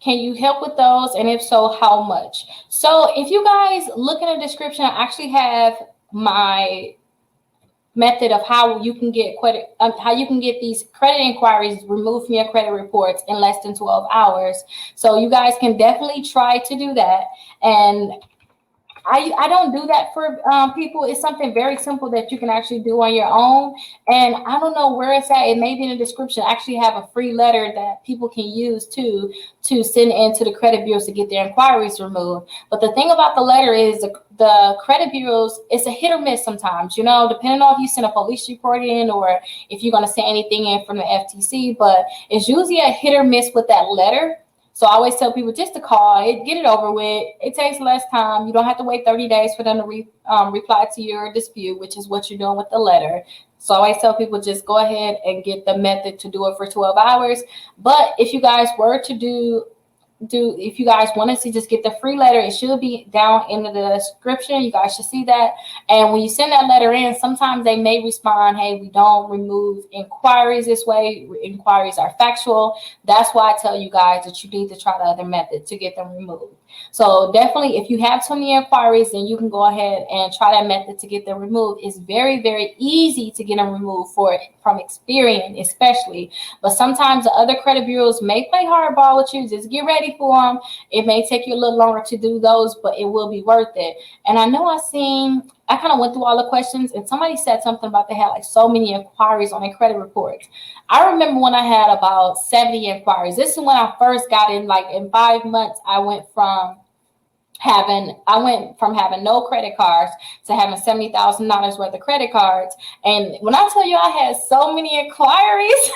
Can you help with those? And if so, how much? So if you guys look in the description, I actually have my method of how you can get credit, how you can get these credit inquiries removed from your credit reports in less than 12 hours. So you guys can definitely try to do that. And I don't do that for people. It's something very simple that you can actually do on your own. And I don't know where it's at. It may be in the description. I actually have a free letter that people can use to send into the credit bureaus to get their inquiries removed. But the thing about the letter is the credit bureaus, it's a hit or miss sometimes, you know, depending on if you send a police report in or if you're going to send anything in from the FTC. But it's usually a hit or miss with that letter. So I always tell people just to call it, get it over with. It takes less time. You don't have to wait 30 days for them to reply to your dispute, which is what you're doing with the letter. So I always tell people just go ahead and get the method to do it for 12 hours. But if you guys were to if you guys wanted to just get the free letter, it should be down in the description. You guys should see that. And when you send that letter in, sometimes they may respond, hey, we don't remove inquiries this way. Inquiries are factual. That's why I tell you guys that you need to try the other method to get them removed. So definitely, if you have too many inquiries, then you can go ahead and try that method to get them removed. It's very, very easy to get them removed from Experian, especially. But sometimes the other credit bureaus may play hardball with you. Just get ready for them. It may take you a little longer to do those, but it will be worth it. And I know I kind of went through all the questions, and somebody said something about they had like so many inquiries on their credit reports. I remember when I had about 70 inquiries. This is when I first got in, like in 5 months, I went from having no credit cards to having $70,000 worth of credit cards. And when I tell you I had so many inquiries,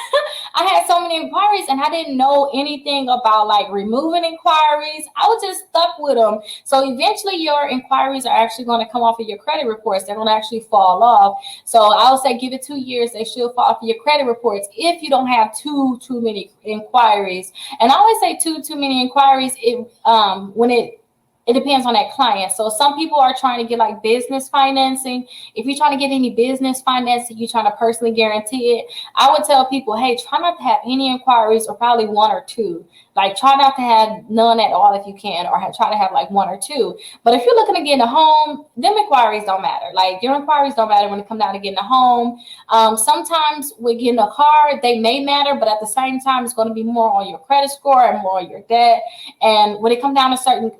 and I didn't know anything about like removing inquiries. I was just stuck with them. So eventually your inquiries are actually going to come off of your credit reports. They're going to actually fall off. So I would say give it 2 years. They should fall off of your credit reports if you don't have too many inquiries. And I always say too many inquiries. It depends on that client. So some people are trying to get like business financing. If you're trying to get any business financing, you're trying to personally guarantee it, I would tell people, hey, try not to have any inquiries or probably 1 or 2. Like try not to have none at all if you can, or try to have like 1 or 2. But if you're looking to get in a home, them inquiries don't matter. Like your inquiries don't matter when it comes down to getting a home. Sometimes with getting a car, they may matter, but at the same time, it's going to be more on your credit score and more on your debt. And when it comes down to certain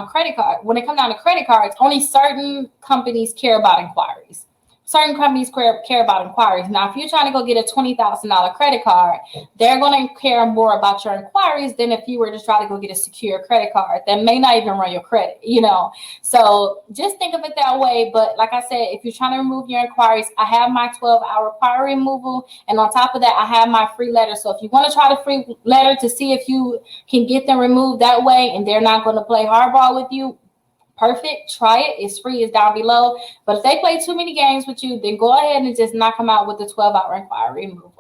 credit cards, only certain companies care about inquiries. Certain companies care about inquiries. Now, if you're trying to go get a $20,000 credit card, they're going to care more about your inquiries than if you were to try to go get a secure credit card that may not even run your credit, you know. So just think of it that way. But like I said, if you're trying to remove your inquiries, I have my 12-hour inquiry removal. And on top of that, I have my free letter. So if you want to try the free letter to see if you can get them removed that way and they're not going to play hardball with you, perfect. Try it. It's free. It's down below. But if they play too many games with you, then go ahead and just knock them out with the 12-hour inquiry removal.